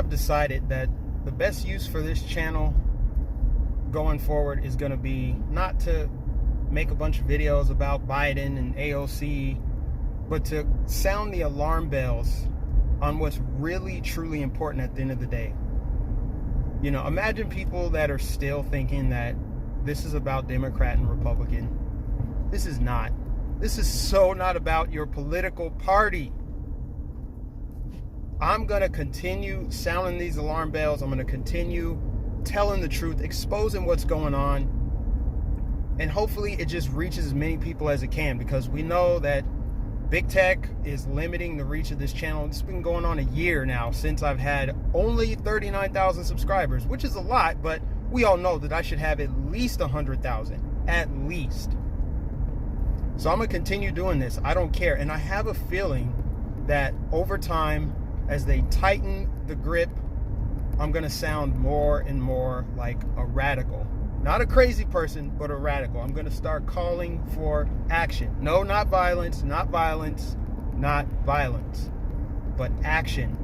I've decided that the best use for this channel going forward is going to be not to make a bunch of videos about Biden and AOC, but to sound the alarm bells on what's really, truly important at the end of the day. You know, imagine people that are still thinking that this is about Democrat and Republican. This is not. This is so not about your political party. I'm going to continue sounding these alarm bells. I'm going to continue telling the truth, exposing what's going on. And hopefully it just reaches as many people as it can, because we know that big tech is limiting the reach of this channel. It's been going on a year now since I've had only 39,000 subscribers, which is a lot, but we all know that I should have at least 100,000, at least. So I'm going to continue doing this. I don't care. And I have a feeling that over time, as they tighten the grip, I'm going to sound more and more like a radical. Not a crazy person, but a radical. I'm going to start calling for action. No, not violence, not violence, not violence, but action.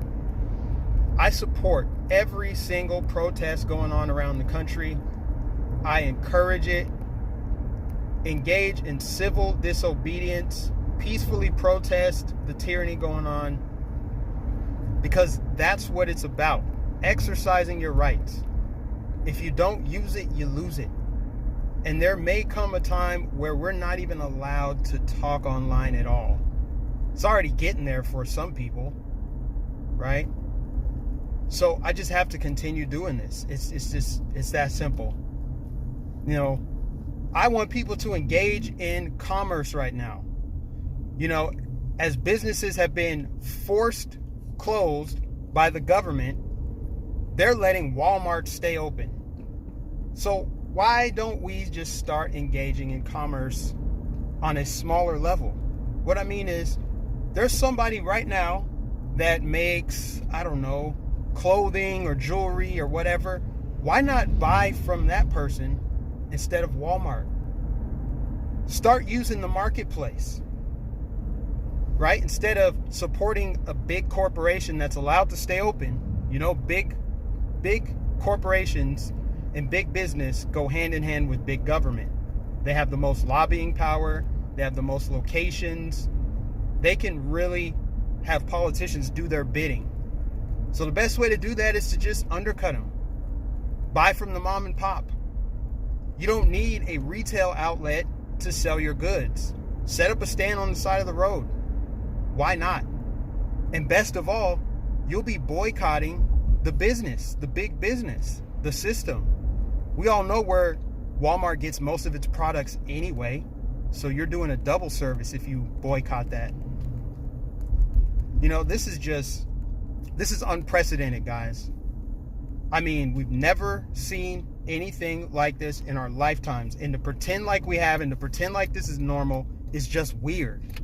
I support every single protest going on around the country. I encourage it. Engage in civil disobedience. Peacefully protest the tyranny going on. Because that's what it's about. Exercising your rights. If you don't use it, you lose it. And there may come a time where we're not even allowed to talk online at all. It's already getting there for some people, right? So I just have to continue doing this. It's that simple. You know, I want people to engage in commerce right now. You know, as businesses have been forced closed by the government, they're letting Walmart stay open. So why don't we just start engaging in commerce on a smaller level? What I mean is, there's somebody right now that makes, I don't know, clothing or jewelry or whatever. Why not buy from that person instead of Walmart? Start using the marketplace, right? Instead of supporting a big corporation that's allowed to stay open. You know, big corporations and big business go hand in hand with big government. They have the most lobbying power. They have the most locations. They can really have politicians do their bidding. So the best way to do that is to just undercut them. Buy from the mom and pop. You don't need a retail outlet to sell your goods. Set up a stand on the side of the road. Why not? And best of all, you'll be boycotting the business, the big business, the system. We all know where Walmart gets most of its products anyway. So you're doing a double service if you boycott that. You know, this is unprecedented, guys. I mean, we've never seen anything like this in our lifetimes. And to pretend like we have and to pretend like this is normal is just weird.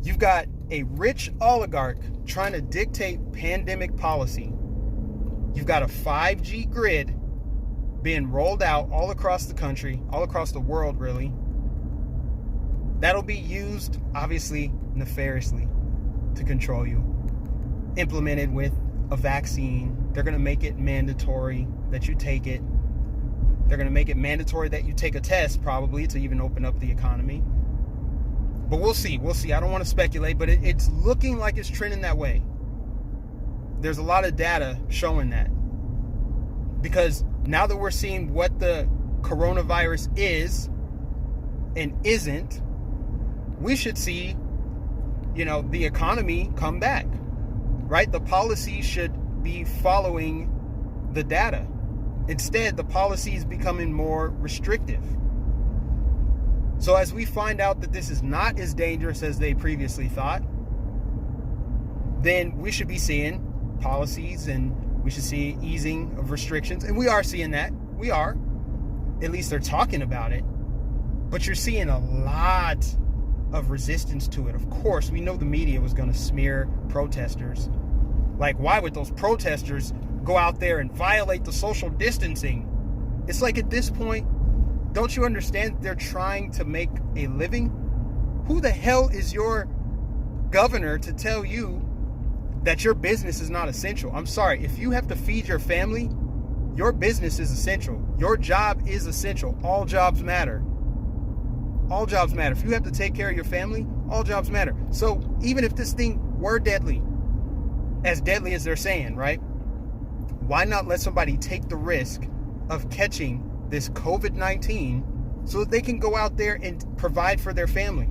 You've got a rich oligarch trying to dictate pandemic policy. You've got a 5G grid being rolled out all across the country, all across the world, really. That'll be used, obviously, nefariously to control you. Implemented with a vaccine. They're going to make it mandatory that you take it. They're going to make it mandatory that you take a test, probably, to even open up the economy. But we'll see. We'll see. I don't want to speculate, but it's looking like it's trending that way. There's a lot of data showing that. Because now that we're seeing what the coronavirus is and isn't, we should see, you know, the economy come back, right? The policy should be following the data. Instead, the policy is becoming more restrictive. So as we find out that this is not as dangerous as they previously thought, then we should be seeing policies and we should see easing of restrictions. And we are seeing that. We are. At least they're talking about it. But you're seeing a lot of resistance to it. Of course, we know the media was going to smear protesters. Like, why would those protesters go out there and violate the social distancing? It's like, at this point, don't you understand they're trying to make a living? Who the hell is your governor to tell you that your business is not essential. I'm sorry. If you have to feed your family, your business is essential. Your job is essential. All jobs matter. All jobs matter. If you have to take care of your family, all jobs matter. So even if this thing were deadly as they're saying, right? Why not let somebody take the risk of catching this COVID-19 so that they can go out there and provide for their family?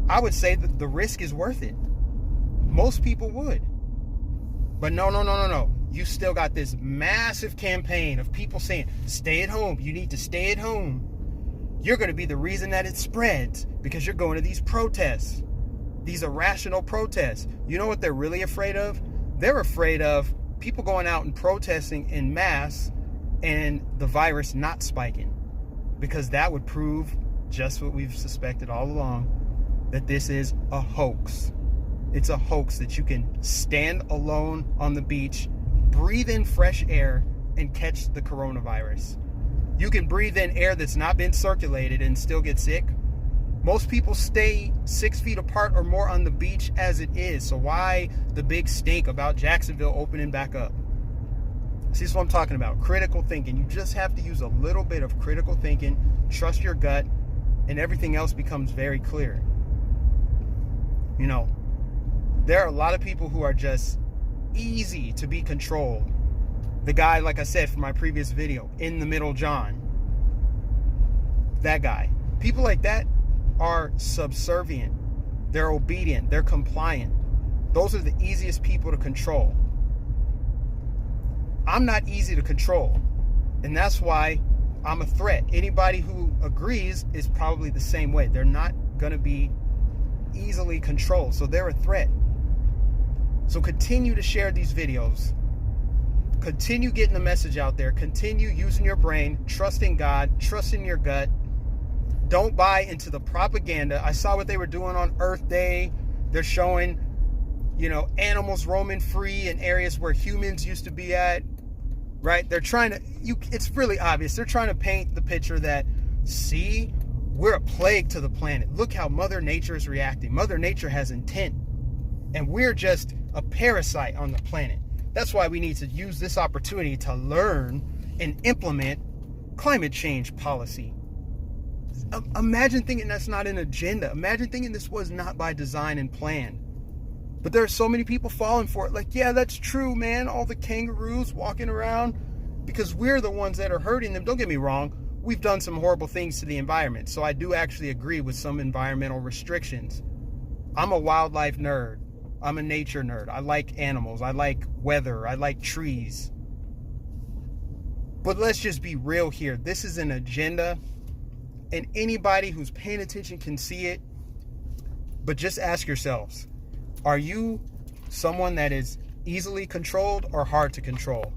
I would say that the risk is worth it. Most people would. But no. You still got this massive campaign of people saying, stay at home. You need to stay at home. You're going to be the reason that it spreads because you're going to these protests, these irrational protests. You know what they're really afraid of? They're afraid of people going out and protesting in mass and the virus not spiking, because that would prove just what we've suspected all along, that this is a hoax. It's a hoax that you can stand alone on the beach, breathe in fresh air, and catch the coronavirus. You can breathe in air that's not been circulated and still get sick. Most people stay 6 feet apart or more on the beach as it is. So why the big stink about Jacksonville opening back up? See, this is what I'm talking about. Critical thinking. You just have to use a little bit of critical thinking, trust your gut, and everything else becomes very clear. You know, there are a lot of people who are just easy to be controlled. The guy, like I said from my previous video, in the middle John. That guy. People like that are subservient. They're obedient. They're compliant. Those are the easiest people to control. I'm not easy to control. And that's why I'm a threat. Anybody who agrees is probably the same way. They're not going to be easily controlled. So they're a threat. So continue to share these videos. Continue getting the message out there. Continue using your brain, trusting God, trusting your gut. Don't buy into the propaganda. I saw what they were doing on Earth Day. They're showing, animals roaming free in areas where humans used to be at, right? They're trying to, it's really obvious. They're trying to paint the picture that, see, we're a plague to the planet. Look how Mother Nature is reacting. Mother Nature has intent, and we're just a parasite on the planet. That's why we need to use this opportunity to learn and implement climate change policy. Imagine thinking that's not an agenda. Imagine thinking this was not by design and plan. But there are so many people falling for it. Like, yeah, that's true, man. All the kangaroos walking around, because we're the ones that are hurting them. Don't get me wrong. We've done some horrible things to the environment. So I do actually agree with some environmental restrictions. I'm a wildlife nerd. I'm a nature nerd. I like animals. I like weather. I like trees. But let's just be real here. This is an agenda, and anybody who's paying attention can see it. But just ask yourselves, are you someone that is easily controlled or hard to control?